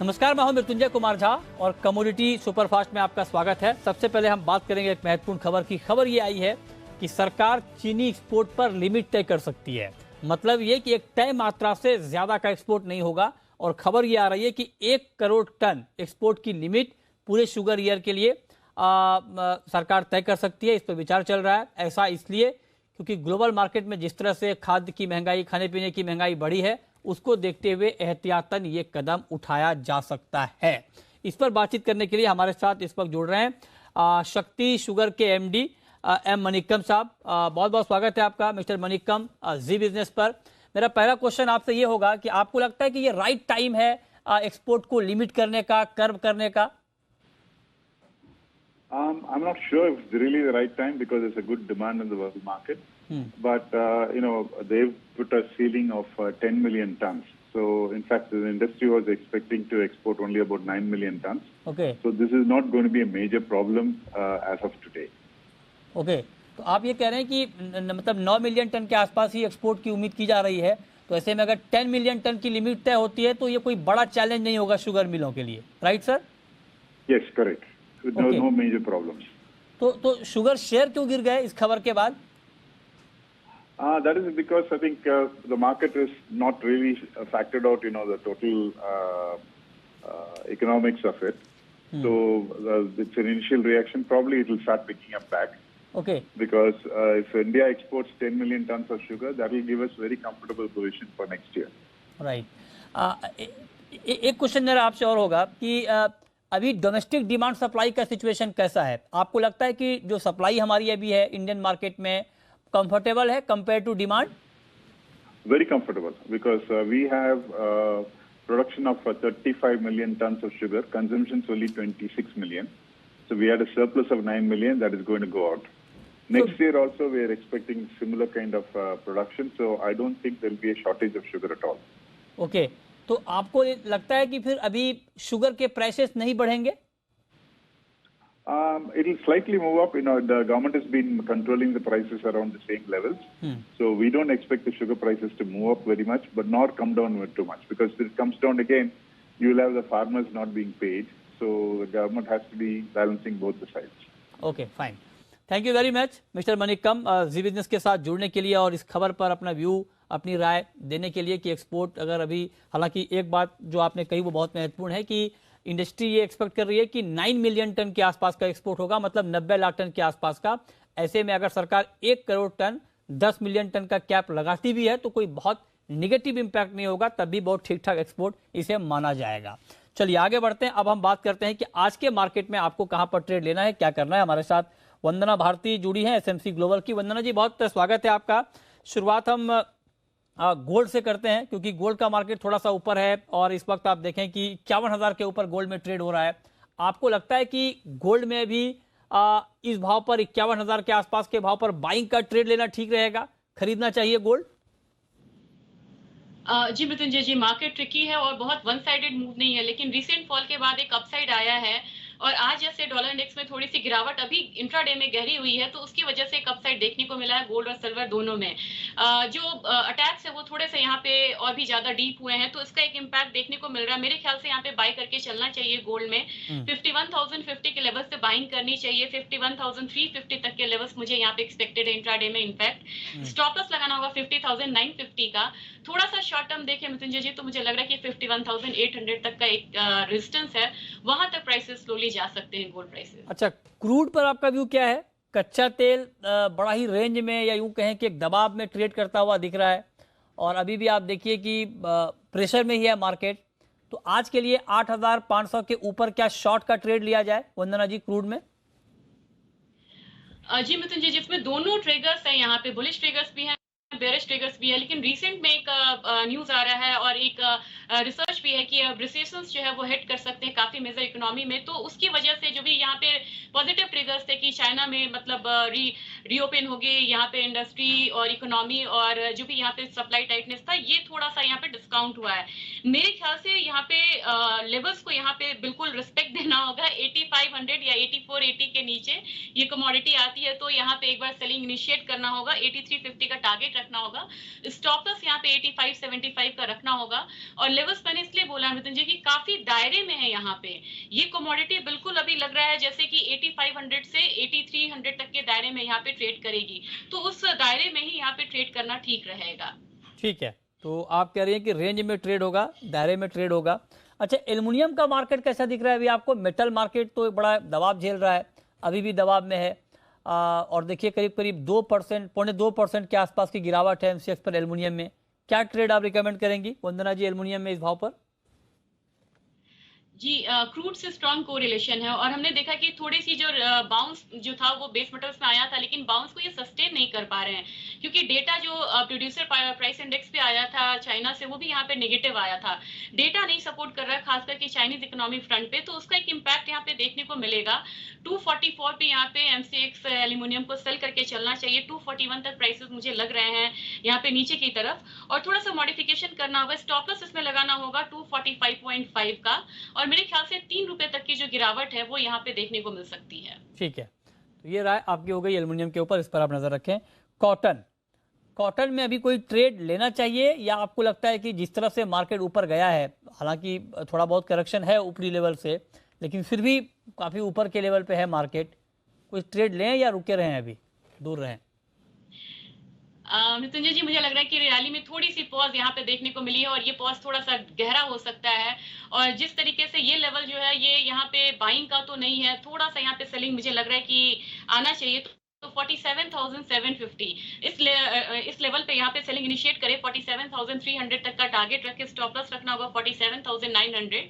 नमस्कार, मैं हूं मृत्युंजय कुमार झा और कमोडिटी सुपरफास्ट में आपका स्वागत है। सबसे पहले हम बात करेंगे एक महत्वपूर्ण खबर की। खबर ये आई है कि सरकार चीनी एक्सपोर्ट पर लिमिट तय कर सकती है। मतलब ये कि एक तय मात्रा से ज्यादा का एक्सपोर्ट नहीं होगा। और खबर ये आ रही है कि 1 करोड़ टन एक्सपोर्ट की लिमिट पूरे शुगर ईयर के लिए सरकार तय कर सकती है। इस पर विचार चल रहा है। ऐसा इसलिए क्योंकि ग्लोबल मार्केट में जिस तरह से खाद्य की महंगाई, खाने पीने की महंगाई बढ़ी है, उसको देखते हुए एहतियातन ये कदम उठाया जा सकता है। इस पर बातचीत करने के लिए हमारे साथ इस वक्त जुड़ रहे हैं शक्ति शुगर के एमडी एम मनिक्कम साहब। बहुत बहुत स्वागत है आपका मिस्टर मनिक्कम जी बिजनेस पर। मेरा पहला क्वेश्चन आपसे ये होगा कि आपको लगता है कि ये राइट टाइम है एक्सपोर्ट को लिमिट करने का, कर्व करने का? I'm not sure if it's really the right time because there's a good demand in the world market. But, they've put a ceiling of 10 million tons. So, in fact, the industry was expecting to export only about 9 million tons. Okay. So, this is not going to be a major problem as of today. Okay. तो आप ये कह रहे हैं कि मतलब 9 million ton के आसपास ही एक्सपोर्ट की उम्मीद की जा रही है। तो ऐसे में अगर 10 मिलियन टन की लिमिट तय होती है तो ये कोई बड़ा चैलेंज नहीं होगा शुगर मिलों के लिए, right sir? Yes, correct. No major problems. तो शुगर शेयर क्यों गिर गए इस खबर के बाद? That is because I think the market is not really factored out, the total economics of it. So it's an initial reaction. Probably it will start picking up back. Okay. Because if India exports 10 million tons of sugar, that will give us very comfortable position for next year. Right. एक question मेरा आपसे और होगा कि अभी domestic demand supply का situation कैसा है? आपको लगता है कि जो सप्लाई हमारी अभी है इंडियन मार्केट में कंफर्टेबल है compare to demand? Very comfortable because we have production of 35 million tons of sugar, consumption is only 26 million. So we had a surplus of 9 million that is going to go out. Next year also we are expecting similar kind of production. So I don't think there will be a shortage of sugar at all. Okay. तो आपको लगता है कि फिर अभी sugar के prices नहीं बढ़ेंगे? It will slightly move up. The government has been controlling the prices around the same levels. So we don't expect the sugar prices to move up very much, but not come down too much. Because if it comes down again, you will have the farmers not being paid. So the government has to be balancing both the sides. Okay, fine. Thank you very much mister Manickam ji business के साथ जुड़ने के लिए और इस खबर पर अपना व्यू, अपनी राय देने के लिए कि एक्सपोर्ट अगर अभी, हालांकि एक बात जो आपने कही वो बहुत महत्वपूर्ण है कि इंडस्ट्री ये एक्सपेक्ट कर रही है कि 9 मिलियन टन के आसपास का एक्सपोर्ट होगा, मतलब 90 लाख टन के आसपास का। ऐसे में अगर सरकार 1 करोड़ टन 10 मिलियन टन का कैप लगाती भी है तो कोई बहुत निगेटिव इंपैक्ट नहीं होगा, तब भी बहुत ठीक ठाक एक्सपोर्ट इसे माना जाएगा। चलिए आगे बढ़ते हैं। अब हम बात करते हैं कि आज के मार्केट में आपको कहां पर ट्रेड लेना है, क्या करना है। हमारे साथ वंदना भारती जुड़ी हैं एसएमसी ग्लोबल की। वंदना जी, बहुत स्वागत है आपका। शुरुआत हम गोल्ड से करते हैं क्योंकि गोल्ड का मार्केट थोड़ा सा ऊपर है और इस वक्त आप देखें कि 51,000 के ऊपर गोल्ड में ट्रेड हो रहा है। आपको लगता है कि गोल्ड में भी इस भाव पर 51,000 के आसपास के भाव पर बाइंग का ट्रेड लेना ठीक रहेगा, खरीदना चाहिए गोल्ड? जी मृत्युंजय जी, मार्केट ट्रिकी है और बहुत वन साइडेड मूव नहीं है, लेकिन रिसेंट फॉल के बाद एक अपसाइड आया है और आज जैसे डॉलर इंडेक्स में थोड़ी सी गिरावट अभी इंट्राडे में गहरी हुई है, तो उसकी वजह से एक अपसाइड देखने को मिला है गोल्ड और सिल्वर दोनों में। जो अटैक्स है वो थोड़े से यहाँ पे और भी ज्यादा डीप हुए हैं, तो इसका एक इम्पैक्ट देखने को मिल रहा है। मेरे ख्याल से यहाँ पे बाई करके चलना चाहिए गोल्ड में। 51,050 के लेवल्स से बाइंग करनी चाहिए। 51,350 तक के लेवल्स मुझे यहाँ पे एक्सपेक्टेड है इंट्राडे में। इनफैक्ट स्टॉप लॉस लगाना होगा 50,950 का। थोड़ा सा शॉर्ट टर्म देखें मृत्युंजय जी तो मुझे लग रहा है कि 51,800 तक का एक रेजिस्टेंस है, वहां तक प्राइसेस स्लोली जा सकते हैं गोल्ड प्राइसेस। अच्छा, क्रूड पर आपका व्यू क्या है? कच्चा तेल बड़ा ही रेंज में या यूं कहें कि एक दबाव में ट्रेड करता हुआ दिख रहा है और अभी भी आप देखिए कि प्रेशर में ही है मार्केट। तो आज के लिए 8,500 के ऊपर क्या शॉर्ट का ट्रेड लिया जाए वंदना जी क्रूड में? जी मृत्युंजय, जिसमें दोनों ट्रिगर्स हैं, यहाँ पे बुलिश ट्रिगर्स भी हैं, बेरिश ट्रिगर्स भी है, लेकिन रिसेंट में एक न्यूज आ रहा है और एक रिसर्च भी है कि रिसेशंस जो है वो हिट कर सकते हैं काफी मेजर इकोनॉमी में। तो उसकी वजह से जो भी यहाँ पे पॉजिटिव ट्रिगर्स थे कि चाइना में मतलब रीओपन हो गई, यहाँ पे इंडस्ट्री और इकोनॉमी और जो भी यहाँ पे सप्लाई टाइटनेस था, ये थोड़ा सा यहाँ पे डिस्काउंट हुआ है। मेरे ख्याल से यहाँ पे लेवल्स को यहाँ पे बिल्कुल रिस्पेक्ट देना होगा। 8500 या 8480 के नीचे ये कमोडिटी आती है तो यहाँ पे एक बार सेलिंग इनिशिएट करना होगा। 8350 का टारगेट रखना होगा। स्टॉप लॉस यहाँ पे 85-75 का रखना होगा। और लेवल्स मैंने इसलिए बोला मृत्युंजय कि काफी दायरे में है यहाँ पे। ये कमोडिटी बिल्कुल अभी लग रहा है जैसे कि 8500 से 8300 तक के दायरे में यहाँ पे ट्रेड करेगी, तो उस दायरे में ही यहाँ पे ट्रेड करना ठीक रहेगा। ठीक है, तो आप कह रही हैं कि रेंज में ट्रेड होगा, दायरे में ट्रेड होगा। अच्छा, एल्युमिनियम का मार्केट कैसा दिख रहा है अभी आपको? मेटल मार्केट तो बड़ा दबाव झेल रहा है, अभी भी दबाव में है, और देखिए करीब करीब 2%, 2.5% के आसपास की गिरावट है एमसीएक्स पर एल्युमिनियम में। क्या ट्रेड आप रिकमेंड करेंगी वंदना जी एल्युमिनियम में इस भाव पर? जी, क्रूड से स्ट्रॉन्ग कोरिलेशन है और हमने देखा कि थोड़ी सी जो बाउंस जो था वो बेस मेटल्स में आया था, लेकिन बाउंस को ये सस्टेन नहीं कर पा रहे हैं क्योंकि डेटा जो प्रोड्यूसर प्राइस इंडेक्स पे आया था चाइना से, वो भी यहाँ पे नेगेटिव आया था। डेटा नहीं सपोर्ट कर रहा है खास करके चाइनीज इकोनॉमी फ्रंट पे, तो उसका एक इम्पैक्ट यहाँ पे देखने को मिलेगा। 244 पे यहाँ पे एमसीएक्स एल्यूमिनियम को सेल करके चलना चाहिए। 241 तक प्राइसेस मुझे लग रहे हैं यहाँ पे नीचे की तरफ, और थोड़ा सा मॉडिफिकेशन करना होगा। स्टॉप लॉस इसमें लगाना होगा 245.5 का, और मेरे ख्याल से 3 रुपए तक की जो गिरावट है वो यहाँ पे देखने को मिल सकती है। ठीक है, तो ये राय आपकी हो गई एल्युमिनियम के ऊपर, इस पर आप नजर रखें। कॉटन में अभी कोई ट्रेड लेना चाहिए, या आपको लगता है कि जिस तरह से मार्केट ऊपर गया है, हालांकि थोड़ा बहुत करेक्शन है ऊपरी लेवल से, लेकिन फिर भी काफी ऊपर के लेवल पे है मार्केट, कोई ट्रेड लें या रुके रहें, अभी दूर रहें? मृत्युंजय जी, मुझे लग रहा है कि रैली में थोड़ी सी पॉज यहाँ पे देखने को मिली है और ये पॉज थोड़ा सा गहरा हो सकता है। और जिस तरीके से ये लेवल जो है ये यहाँ पे बाइंग का तो नहीं है, थोड़ा सा यहाँ पे सेलिंग मुझे लग रहा है कि आना चाहिए। तो 47,750 इस लेवल पे यहाँ पे सेलिंग इनिशिएट करे। 47,300 तक का टारगेट रख के स्टॉप लॉस रखना होगा 47,900।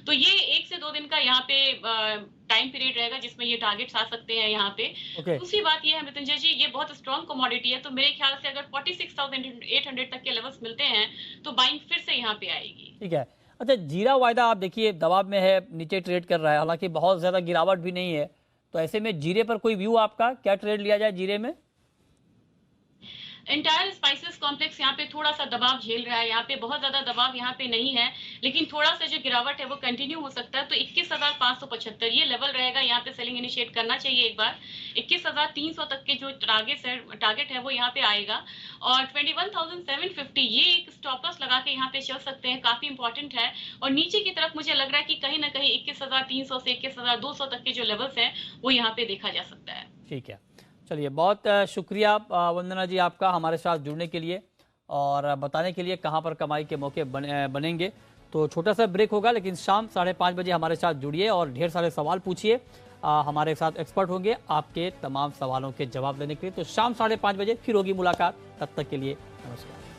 तो ये 1 से 2 दिन का यहाँ पे टाइम पीरियड रहेगा जिसमें ये टारगेट्स आ सकते हैं यहाँ पे। दूसरी बात ये है मृत्युंजय जी, ये बहुत स्ट्रॉन्ग कमोडिटी है, तो मेरे ख्याल से अगर 46,800 तक के लेवल्स मिलते हैं तो बाइंग फिर से यहाँ पे आएगी। ठीक है। अच्छा, जीरा वायदा आप देखिए दबाव में है, नीचे ट्रेड कर रहा है, हालांकि बहुत ज्यादा गिरावट भी नहीं है, तो ऐसे में जीरे पर कोई व्यू आपका, क्या ट्रेड लिया जाए जीरे में? एंटायर स्पाइसेस कॉम्प्लेक्स यहाँ पे थोड़ा सा दबाव झेल रहा है, यहाँ पे बहुत ज्यादा दबाव यहाँ पे नहीं है, लेकिन थोड़ा सा जो गिरावट है वो कंटिन्यू हो सकता है। तो 21,575 ये लेवल रहेगा, यहाँ पे सेलिंग इनिशिएट करना चाहिए एक बार। 21,300 तक के जो टारगेट है वो यहाँ पे आएगा, और 21,750 ये एक स्टॉप लॉस लगा के यहाँ पे चल सकते हैं, काफी इंपॉर्टेंट है। और नीचे की तरफ मुझे लग रहा है कि कहीं ना कहीं 21,300 से 21,200 तक के जो लेवल्स हैं वो यहाँ पे देखा जा सकता है। ठीक है, चलिए, बहुत शुक्रिया वंदना जी आपका हमारे साथ जुड़ने के लिए और बताने के लिए कहां पर कमाई के मौके बनेंगे। तो छोटा सा ब्रेक होगा, लेकिन शाम 5:30 बजे हमारे साथ जुड़िए और ढेर सारे सवाल पूछिए। हमारे साथ एक्सपर्ट होंगे आपके तमाम सवालों के जवाब देने के लिए। तो शाम 5:30 बजे फिर होगी मुलाकात, तब तक के लिए नमस्कार।